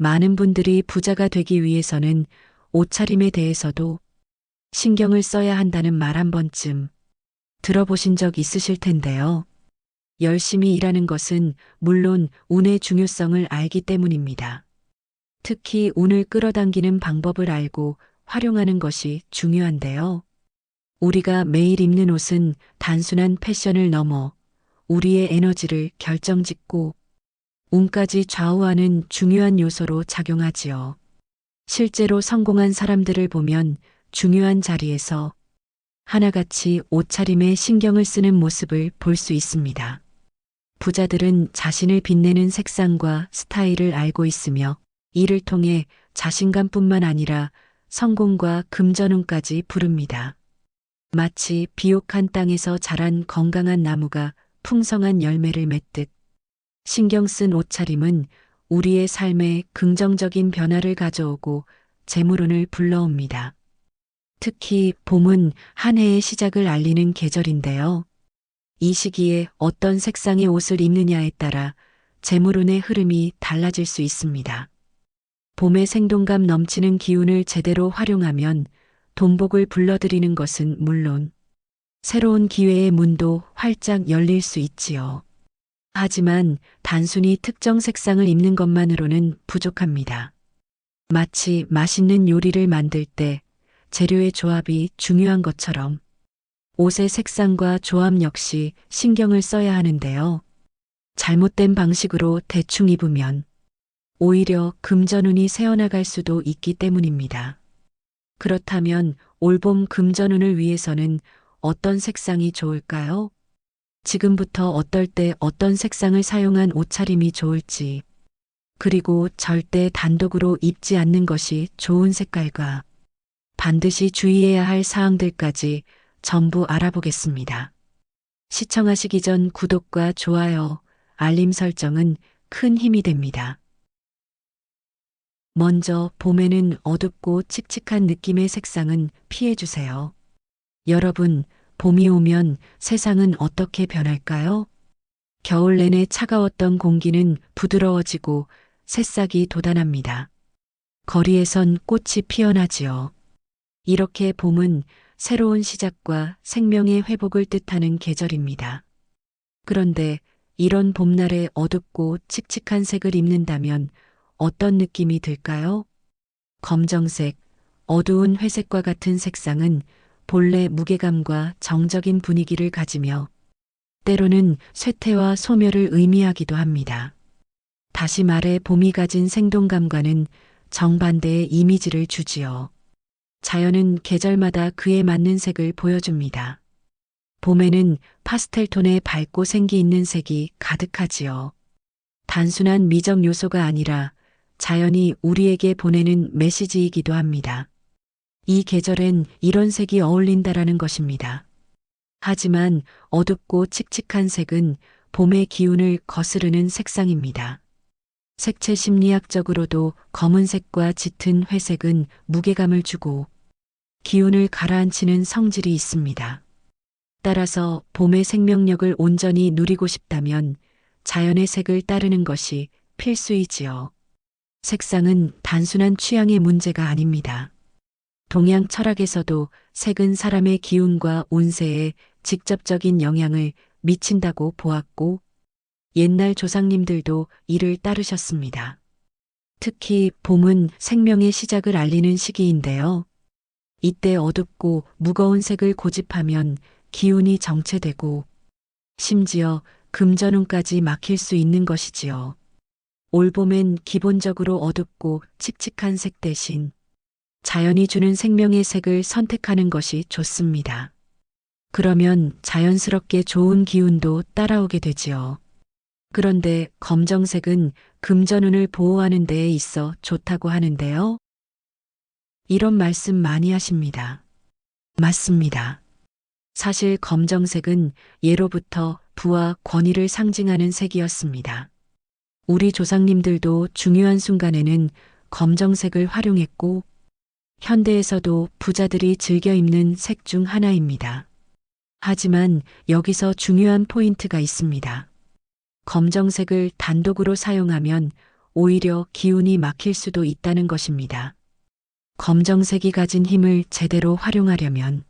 많은 분들이 부자가 되기 위해서는 옷차림에 대해서도 신경을 써야 한다는 말 한 번쯤 들어보신 적 있으실 텐데요. 열심히 일하는 것은 물론 운의 중요성을 알기 때문입니다. 특히 운을 끌어당기는 방법을 알고 활용하는 것이 중요한데요. 우리가 매일 입는 옷은 단순한 패션을 넘어 우리의 에너지를 결정짓고 운까지 좌우하는 중요한 요소로 작용하지요. 실제로 성공한 사람들을 보면 중요한 자리에서 하나같이 옷차림에 신경을 쓰는 모습을 볼 수 있습니다. 부자들은 자신을 빛내는 색상과 스타일을 알고 있으며 이를 통해 자신감뿐만 아니라 성공과 금전운까지 부릅니다. 마치 비옥한 땅에서 자란 건강한 나무가 풍성한 열매를 맺듯 신경 쓴 옷차림은 우리의 삶에 긍정적인 변화를 가져오고 재물운을 불러옵니다. 특히 봄은 한 해의 시작을 알리는 계절인데요. 이 시기에 어떤 색상의 옷을 입느냐에 따라 재물운의 흐름이 달라질 수 있습니다. 봄의 생동감 넘치는 기운을 제대로 활용하면 돈복을 불러들이는 것은 물론 새로운 기회의 문도 활짝 열릴 수 있지요. 하지만 단순히 특정 색상을 입는 것만으로는 부족합니다. 마치 맛있는 요리를 만들 때 재료의 조합이 중요한 것처럼 옷의 색상과 조합 역시 신경을 써야 하는데요. 잘못된 방식으로 대충 입으면 오히려 금전운이 새어나갈 수도 있기 때문입니다. 그렇다면 올봄 금전운을 위해서는 어떤 색상이 좋을까요? 지금부터 어떨 때 어떤 색상을 사용한 옷차림이 좋을지, 그리고 절대 단독으로 입지 않는 것이 좋은 색깔과 반드시 주의해야 할 사항들까지 전부 알아보겠습니다. 시청하시기 전 구독과 좋아요, 알림 설정은 큰 힘이 됩니다. 먼저 봄에는 어둡고 칙칙한 느낌의 색상은 피해주세요. 여러분, 봄이 오면 세상은 어떻게 변할까요? 겨울 내내 차가웠던 공기는 부드러워지고 새싹이 돋아납니다. 거리에선 꽃이 피어나지요. 이렇게 봄은 새로운 시작과 생명의 회복을 뜻하는 계절입니다. 그런데 이런 봄날에 어둡고 칙칙한 색을 입는다면 어떤 느낌이 들까요? 검정색, 어두운 회색과 같은 색상은 본래 무게감과 정적인 분위기를 가지며 때로는 쇠퇴와 소멸을 의미하기도 합니다. 다시 말해 봄이 가진 생동감과는 정반대의 이미지를 주지요. 자연은 계절마다 그에 맞는 색을 보여줍니다. 봄에는 파스텔톤의 밝고 생기 있는 색이 가득하지요. 단순한 미적 요소가 아니라 자연이 우리에게 보내는 메시지이기도 합니다. 이 계절엔 이런 색이 어울린다라는 것입니다. 하지만 어둡고 칙칙한 색은 봄의 기운을 거스르는 색상입니다. 색채 심리학적으로도 검은색과 짙은 회색은 무게감을 주고 기운을 가라앉히는 성질이 있습니다. 따라서 봄의 생명력을 온전히 누리고 싶다면 자연의 색을 따르는 것이 필수이지요. 색상은 단순한 취향의 문제가 아닙니다. 동양 철학에서도 색은 사람의 기운과 운세에 직접적인 영향을 미친다고 보았고, 옛날 조상님들도 이를 따르셨습니다. 특히 봄은 생명의 시작을 알리는 시기인데요. 이때 어둡고 무거운 색을 고집하면 기운이 정체되고 심지어 금전운까지 막힐 수 있는 것이지요. 올봄엔 기본적으로 어둡고 칙칙한 색 대신 자연이 주는 생명의 색을 선택하는 것이 좋습니다. 그러면 자연스럽게 좋은 기운도 따라오게 되지요. 그런데 검정색은 금전운을 보호하는 데에 있어 좋다고 하는데요. 이런 말씀 많이 하십니다. 맞습니다. 사실 검정색은 예로부터 부와 권위를 상징하는 색이었습니다. 우리 조상님들도 중요한 순간에는 검정색을 활용했고, 현대에서도 부자들이 즐겨 입는 색 중 하나입니다. 하지만 여기서 중요한 포인트가 있습니다. 검정색을 단독으로 사용하면 오히려 기운이 막힐 수도 있다는 것입니다. 검정색이 가진 힘을 제대로 활용하려면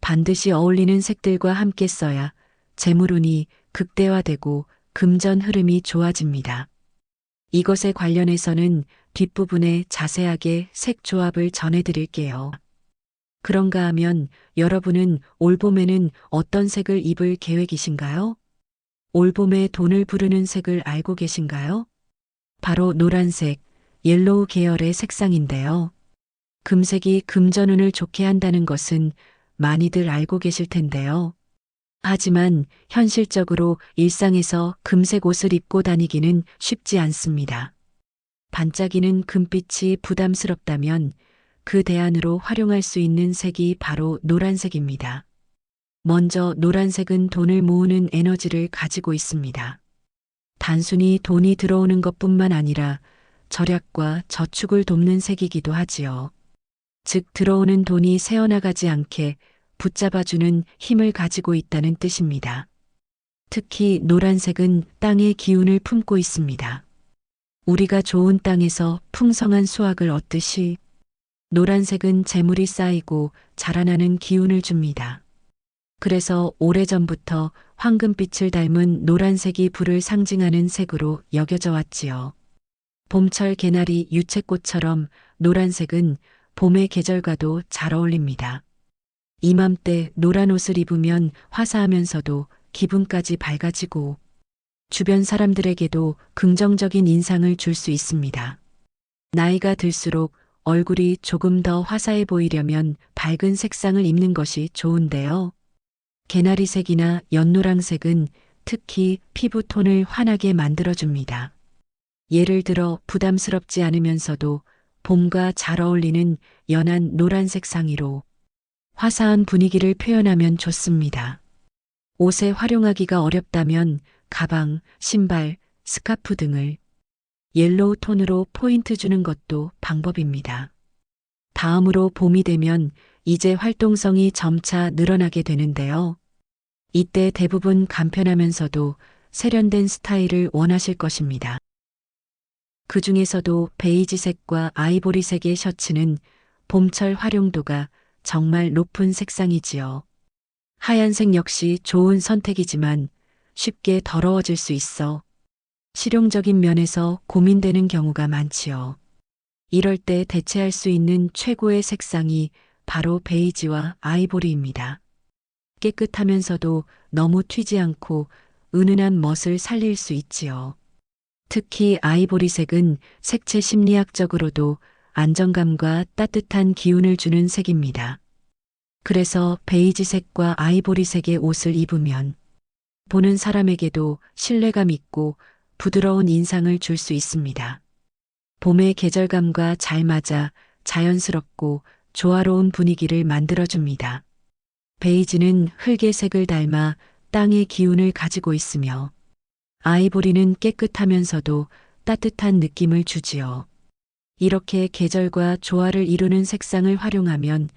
반드시 어울리는 색들과 함께 써야 재물운이 극대화되고 금전 흐름이 좋아집니다. 이것에 관련해서는 뒷부분에 자세하게 색 조합을 전해드릴게요. 그런가 하면 여러분은 올봄에는 어떤 색을 입을 계획이신가요? 올봄에 돈을 부르는 색을 알고 계신가요? 바로 노란색, 옐로우 계열의 색상인데요. 금색이 금전운을 좋게 한다는 것은 많이들 알고 계실 텐데요. 하지만 현실적으로 일상에서 금색 옷을 입고 다니기는 쉽지 않습니다. 반짝이는 금빛이 부담스럽다면 그 대안으로 활용할 수 있는 색이 바로 노란색입니다. 먼저 노란색은 돈을 모으는 에너지를 가지고 있습니다. 단순히 돈이 들어오는 것뿐만 아니라 절약과 저축을 돕는 색이기도 하지요. 즉 들어오는 돈이 새어나가지 않게 붙잡아주는 힘을 가지고 있다는 뜻입니다. 특히 노란색은 땅의 기운을 품고 있습니다. 우리가 좋은 땅에서 풍성한 수확을 얻듯이 노란색은 재물이 쌓이고 자라나는 기운을 줍니다. 그래서 오래전부터 황금빛을 닮은 노란색이 불을 상징하는 색으로 여겨져 왔지요. 봄철 개나리 유채꽃처럼 노란색은 봄의 계절과도 잘 어울립니다. 이맘때 노란 옷을 입으면 화사하면서도 기분까지 밝아지고 주변 사람들에게도 긍정적인 인상을 줄 수 있습니다. 나이가 들수록 얼굴이 조금 더 화사해 보이려면 밝은 색상을 입는 것이 좋은데요. 개나리색이나 연노랑색은 특히 피부톤을 환하게 만들어줍니다. 예를 들어 부담스럽지 않으면서도 봄과 잘 어울리는 연한 노란색 상의로 화사한 분위기를 표현하면 좋습니다. 옷에 활용하기가 어렵다면 가방, 신발, 스카프 등을 옐로우 톤으로 포인트 주는 것도 방법입니다. 다음으로 봄이 되면 이제 활동성이 점차 늘어나게 되는데요. 이때 대부분 간편하면서도 세련된 스타일을 원하실 것입니다. 그 중에서도 베이지색과 아이보리색의 셔츠는 봄철 활용도가 정말 높은 색상이지요. 하얀색 역시 좋은 선택이지만 쉽게 더러워질 수 있어 실용적인 면에서 고민되는 경우가 많지요. 이럴 때 대체할 수 있는 최고의 색상이 바로 베이지와 아이보리입니다. 깨끗하면서도 너무 튀지 않고 은은한 멋을 살릴 수 있지요. 특히 아이보리색은 색채 심리학적으로도 안정감과 따뜻한 기운을 주는 색입니다. 그래서 베이지색과 아이보리색의 옷을 입으면 보는 사람에게도 신뢰감 있고 부드러운 인상을 줄 수 있습니다. 봄의 계절감과 잘 맞아 자연스럽고 조화로운 분위기를 만들어줍니다. 베이지는 흙의 색을 닮아 땅의 기운을 가지고 있으며 아이보리는 깨끗하면서도 따뜻한 느낌을 주지요. 이렇게 계절과 조화를 이루는 색상을 활용하면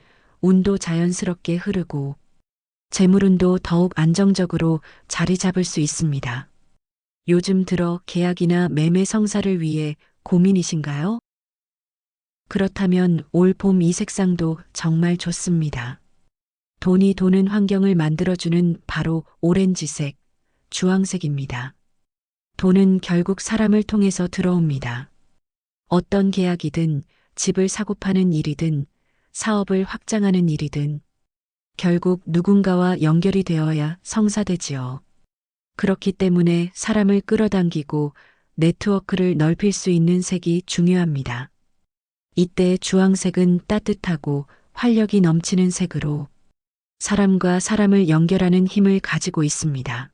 운도 자연스럽게 흐르고 재물운도 더욱 안정적으로 자리 잡을 수 있습니다. 요즘 들어 계약이나 매매 성사를 위해 고민이신가요? 그렇다면 올 봄 이 색상도 정말 좋습니다. 돈이 도는 환경을 만들어주는 바로 오렌지색, 주황색입니다. 돈은 결국 사람을 통해서 들어옵니다. 어떤 계약이든 집을 사고 파는 일이든 사업을 확장하는 일이든 결국 누군가와 연결이 되어야 성사되지요. 그렇기 때문에 사람을 끌어당기고 네트워크를 넓힐 수 있는 색이 중요합니다. 이때 주황색은 따뜻하고 활력이 넘치는 색으로 사람과 사람을 연결하는 힘을 가지고 있습니다.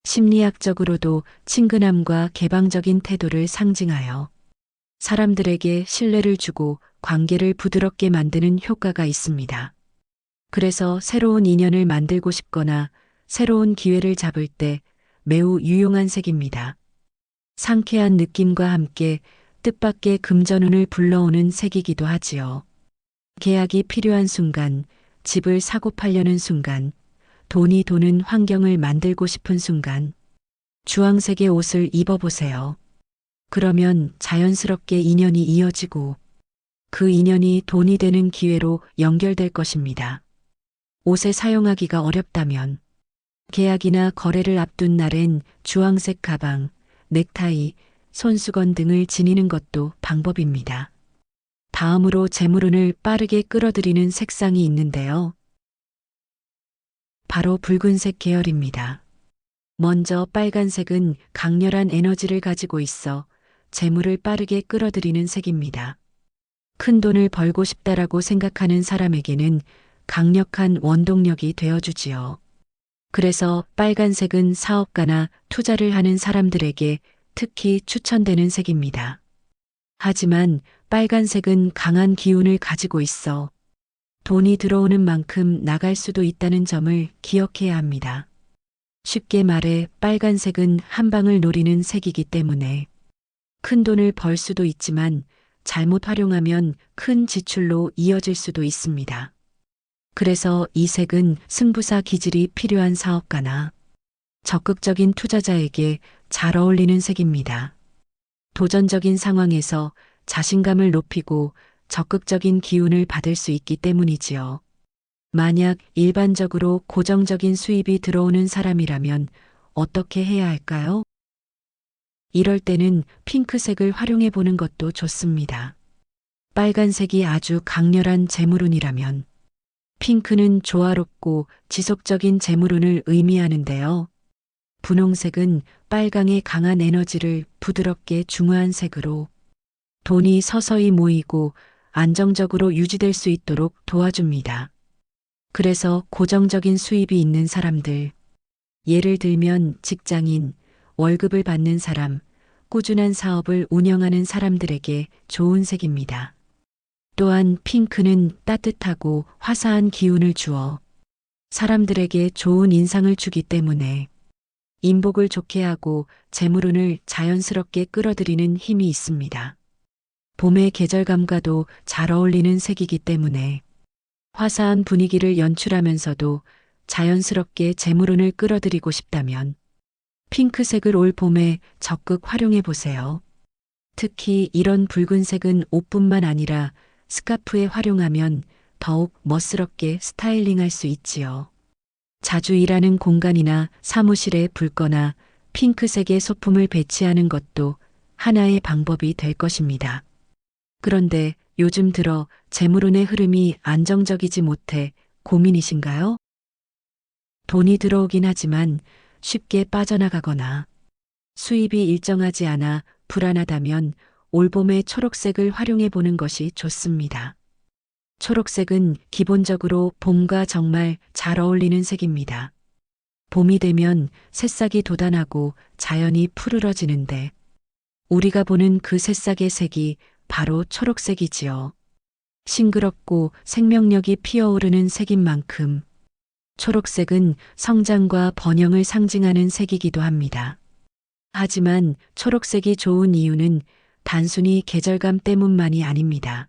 심리학적으로도 친근함과 개방적인 태도를 상징하여 사람들에게 신뢰를 주고 관계를 부드럽게 만드는 효과가 있습니다. 그래서 새로운 인연을 만들고 싶거나 새로운 기회를 잡을 때 매우 유용한 색입니다. 상쾌한 느낌과 함께 뜻밖의 금전운을 불러오는 색이기도 하지요. 계약이 필요한 순간, 집을 사고 팔려는 순간, 돈이 도는 환경을 만들고 싶은 순간, 주황색의 옷을 입어보세요. 그러면 자연스럽게 인연이 이어지고 그 인연이 돈이 되는 기회로 연결될 것입니다. 옷에 사용하기가 어렵다면 계약이나 거래를 앞둔 날엔 주황색 가방, 넥타이, 손수건 등을 지니는 것도 방법입니다. 다음으로 재물운을 빠르게 끌어들이는 색상이 있는데요. 바로 붉은색 계열입니다. 먼저 빨간색은 강렬한 에너지를 가지고 있어 재물을 빠르게 끌어들이는 색입니다. 큰 돈을 벌고 싶다라고 생각하는 사람에게는 강력한 원동력이 되어주지요. 그래서 빨간색은 사업가나 투자를 하는 사람들에게 특히 추천되는 색입니다. 하지만 빨간색은 강한 기운을 가지고 있어 돈이 들어오는 만큼 나갈 수도 있다는 점을 기억해야 합니다. 쉽게 말해 빨간색은 한 방을 노리는 색이기 때문에 큰 돈을 벌 수도 있지만 잘못 활용하면 큰 지출로 이어질 수도 있습니다. 그래서 이 색은 승부사 기질이 필요한 사업가나 적극적인 투자자에게 잘 어울리는 색입니다. 도전적인 상황에서 자신감을 높이고 적극적인 기운을 받을 수 있기 때문이지요. 만약 일반적으로 고정적인 수입이 들어오는 사람이라면 어떻게 해야 할까요? 이럴 때는 핑크색을 활용해 보는 것도 좋습니다. 빨간색이 아주 강렬한 재물운이라면 핑크는 조화롭고 지속적인 재물운을 의미하는데요. 분홍색은 빨강의 강한 에너지를 부드럽게 중화한 색으로 돈이 서서히 모이고 안정적으로 유지될 수 있도록 도와줍니다. 그래서 고정적인 수입이 있는 사람들, 예를 들면 직장인, 월급을 받는 사람, 꾸준한 사업을 운영하는 사람들에게 좋은 색입니다. 또한 핑크는 따뜻하고 화사한 기운을 주어 사람들에게 좋은 인상을 주기 때문에 인복을 좋게 하고 재물운을 자연스럽게 끌어들이는 힘이 있습니다. 봄의 계절감과도 잘 어울리는 색이기 때문에 화사한 분위기를 연출하면서도 자연스럽게 재물운을 끌어들이고 싶다면 핑크색을 올 봄에 적극 활용해 보세요. 특히 이런 붉은색은 옷뿐만 아니라 스카프에 활용하면 더욱 멋스럽게 스타일링할 수 있지요. 자주 일하는 공간이나 사무실에 불 꺼나 핑크색의 소품을 배치하는 것도 하나의 방법이 될 것입니다. 그런데 요즘 들어 재물운의 흐름이 안정적이지 못해 고민이신가요? 돈이 들어오긴 하지만 쉽게 빠져나가거나 수입이 일정하지 않아 불안하다면 올봄에 초록색을 활용해 보는 것이 좋습니다. 초록색은 기본적으로 봄과 정말 잘 어울리는 색입니다. 봄이 되면 새싹이 돋아나고 자연이 푸르러지는데 우리가 보는 그 새싹의 색이 바로 초록색이지요. 싱그럽고 생명력이 피어오르는 색인 만큼 초록색은 성장과 번영을 상징하는 색이기도 합니다. 하지만 초록색이 좋은 이유는 단순히 계절감 때문만이 아닙니다.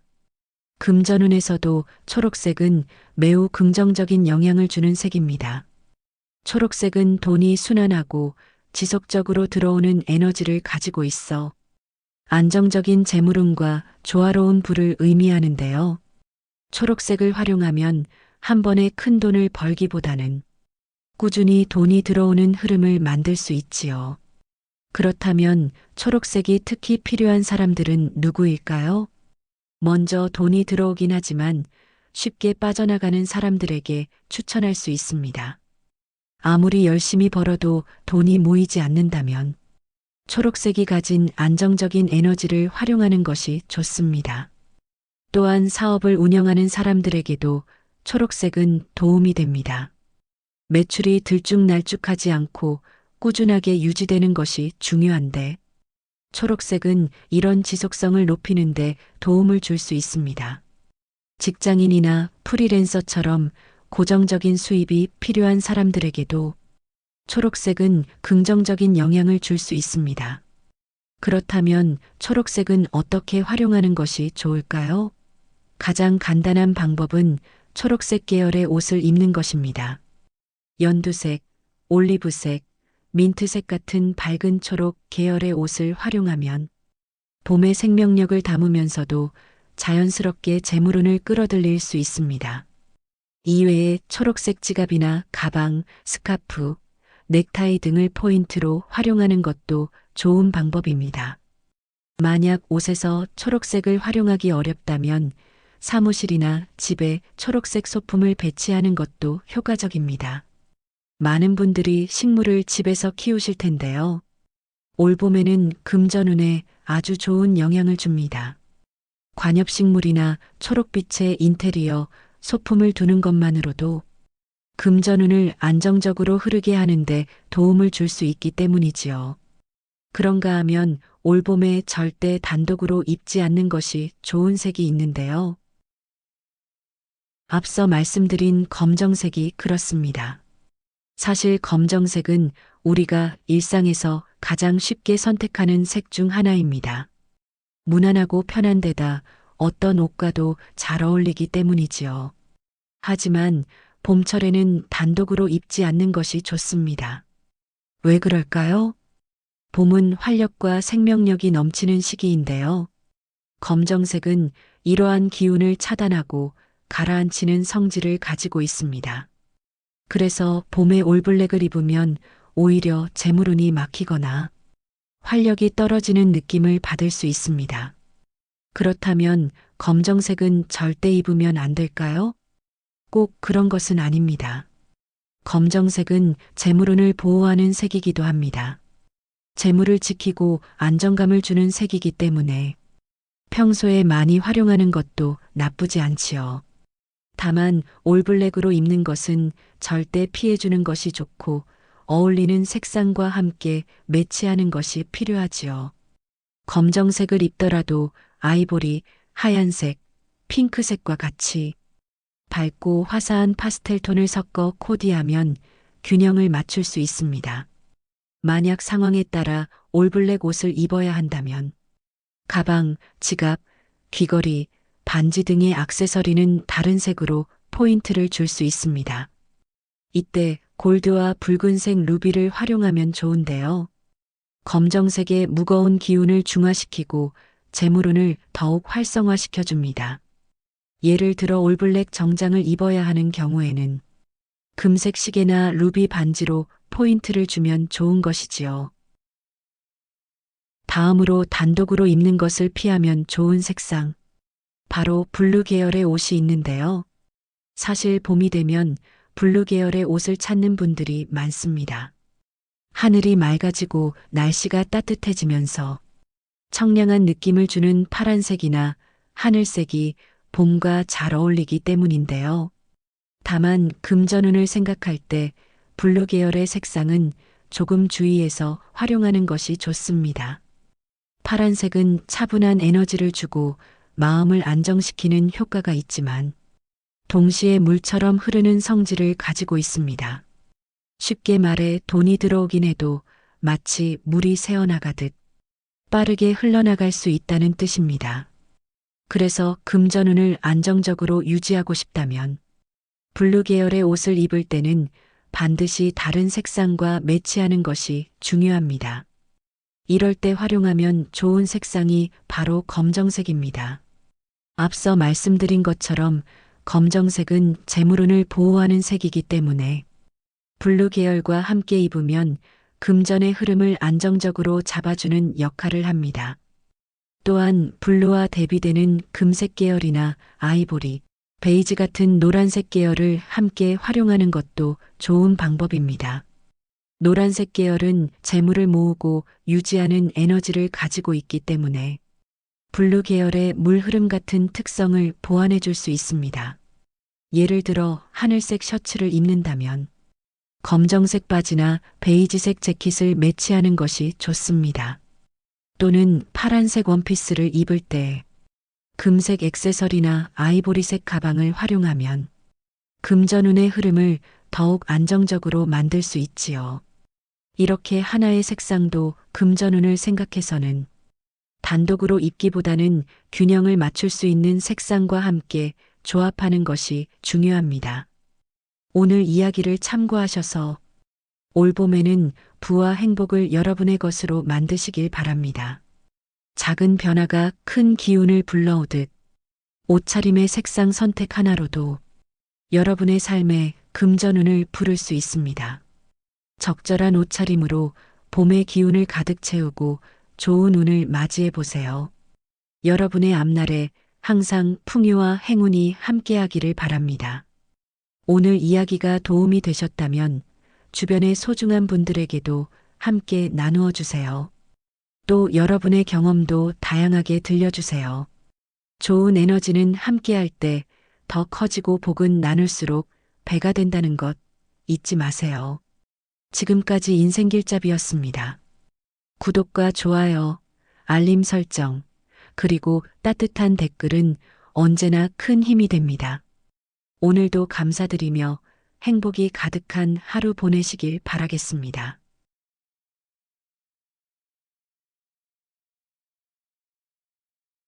금전운에서도 초록색은 매우 긍정적인 영향을 주는 색입니다. 초록색은 돈이 순환하고 지속적으로 들어오는 에너지를 가지고 있어 안정적인 재물운과 조화로운 부를 의미하는데요. 초록색을 활용하면 한 번에 큰 돈을 벌기보다는 꾸준히 돈이 들어오는 흐름을 만들 수 있지요. 그렇다면 초록색이 특히 필요한 사람들은 누구일까요? 먼저 돈이 들어오긴 하지만 쉽게 빠져나가는 사람들에게 추천할 수 있습니다. 아무리 열심히 벌어도 돈이 모이지 않는다면 초록색이 가진 안정적인 에너지를 활용하는 것이 좋습니다. 또한 사업을 운영하는 사람들에게도 초록색은 도움이 됩니다. 매출이 들쭉날쭉하지 않고 꾸준하게 유지되는 것이 중요한데 초록색은 이런 지속성을 높이는데 도움을 줄 수 있습니다. 직장인이나 프리랜서처럼 고정적인 수입이 필요한 사람들에게도 초록색은 긍정적인 영향을 줄 수 있습니다. 그렇다면 초록색은 어떻게 활용하는 것이 좋을까요? 가장 간단한 방법은 초록색 계열의 옷을 입는 것입니다. 연두색, 올리브색, 민트색 같은 밝은 초록 계열의 옷을 활용하면 봄의 생명력을 담으면서도 자연스럽게 재물운을 끌어들일 수 있습니다. 이외에 초록색 지갑이나 가방, 스카프, 넥타이 등을 포인트로 활용하는 것도 좋은 방법입니다. 만약 옷에서 초록색을 활용하기 어렵다면 사무실이나 집에 초록색 소품을 배치하는 것도 효과적입니다. 많은 분들이 식물을 집에서 키우실 텐데요. 올봄에는 금전운에 아주 좋은 영향을 줍니다. 관엽식물이나 초록빛의 인테리어, 소품을 두는 것만으로도 금전운을 안정적으로 흐르게 하는데 도움을 줄 수 있기 때문이지요. 그런가 하면 올봄에 절대 단독으로 입지 않는 것이 좋은 색이 있는데요. 앞서 말씀드린 검정색이 그렇습니다. 사실 검정색은 우리가 일상에서 가장 쉽게 선택하는 색 중 하나입니다. 무난하고 편한 데다 어떤 옷과도 잘 어울리기 때문이지요. 하지만 봄철에는 단독으로 입지 않는 것이 좋습니다. 왜 그럴까요? 봄은 활력과 생명력이 넘치는 시기인데요. 검정색은 이러한 기운을 차단하고 가라앉히는 성질을 가지고 있습니다. 그래서 봄에 올블랙을 입으면 오히려 재물운이 막히거나 활력이 떨어지는 느낌을 받을 수 있습니다. 그렇다면 검정색은 절대 입으면 안 될까요? 꼭 그런 것은 아닙니다. 검정색은 재물운을 보호하는 색이기도 합니다. 재물을 지키고 안정감을 주는 색이기 때문에 평소에 많이 활용하는 것도 나쁘지 않지요. 다만 올블랙으로 입는 것은 절대 피해주는 것이 좋고 어울리는 색상과 함께 매치하는 것이 필요하지요. 검정색을 입더라도 아이보리, 하얀색, 핑크색과 같이 밝고 화사한 파스텔 톤을 섞어 코디하면 균형을 맞출 수 있습니다. 만약 상황에 따라 올블랙 옷을 입어야 한다면 가방, 지갑, 귀걸이, 반지 등의 액세서리는 다른 색으로 포인트를 줄 수 있습니다. 이때 골드와 붉은색 루비를 활용하면 좋은데요. 검정색의 무거운 기운을 중화시키고 재물운을 더욱 활성화시켜 줍니다. 예를 들어 올블랙 정장을 입어야 하는 경우에는 금색 시계나 루비 반지로 포인트를 주면 좋은 것이지요. 다음으로 단독으로 입는 것을 피하면 좋은 색상. 바로 블루 계열의 옷이 있는데요. 사실 봄이 되면 블루 계열의 옷을 찾는 분들이 많습니다. 하늘이 맑아지고 날씨가 따뜻해지면서 청량한 느낌을 주는 파란색이나 하늘색이 봄과 잘 어울리기 때문인데요. 다만 금전운을 생각할 때 블루 계열의 색상은 조금 주의해서 활용하는 것이 좋습니다. 파란색은 차분한 에너지를 주고 마음을 안정시키는 효과가 있지만 동시에 물처럼 흐르는 성질을 가지고 있습니다. 쉽게 말해 돈이 들어오긴 해도 마치 물이 새어나가듯 빠르게 흘러나갈 수 있다는 뜻입니다. 그래서 금전운을 안정적으로 유지하고 싶다면 블루 계열의 옷을 입을 때는 반드시 다른 색상과 매치하는 것이 중요합니다. 이럴 때 활용하면 좋은 색상이 바로 검정색입니다. 앞서 말씀드린 것처럼 검정색은 재물운을 보호하는 색이기 때문에 블루 계열과 함께 입으면 금전의 흐름을 안정적으로 잡아주는 역할을 합니다. 또한 블루와 대비되는 금색 계열이나 아이보리, 베이지 같은 노란색 계열을 함께 활용하는 것도 좋은 방법입니다. 노란색 계열은 재물을 모으고 유지하는 에너지를 가지고 있기 때문에 블루 계열의 물 흐름 같은 특성을 보완해 줄 수 있습니다. 예를 들어 하늘색 셔츠를 입는다면 검정색 바지나 베이지색 재킷을 매치하는 것이 좋습니다. 또는 파란색 원피스를 입을 때 금색 액세서리나 아이보리색 가방을 활용하면 금전운의 흐름을 더욱 안정적으로 만들 수 있지요. 이렇게 하나의 색상도 금전운을 생각해서는 단독으로 입기보다는 균형을 맞출 수 있는 색상과 함께 조합하는 것이 중요합니다. 오늘 이야기를 참고하셔서 올봄에는 부와 행복을 여러분의 것으로 만드시길 바랍니다. 작은 변화가 큰 기운을 불러오듯 옷차림의 색상 선택 하나로도 여러분의 삶에 금전운을 부를 수 있습니다. 적절한 옷차림으로 봄의 기운을 가득 채우고 좋은 운을 맞이해 보세요. 여러분의 앞날에 항상 풍요와 행운이 함께하기를 바랍니다. 오늘 이야기가 도움이 되셨다면 주변의 소중한 분들에게도 함께 나누어 주세요. 또 여러분의 경험도 다양하게 들려주세요. 좋은 에너지는 함께할 때 더 커지고 복은 나눌수록 배가 된다는 것 잊지 마세요. 지금까지 인생길잡이였습니다. 구독과 좋아요, 알림 설정, 그리고 따뜻한 댓글은 언제나 큰 힘이 됩니다. 오늘도 감사드리며 행복이 가득한 하루 보내시길 바라겠습니다.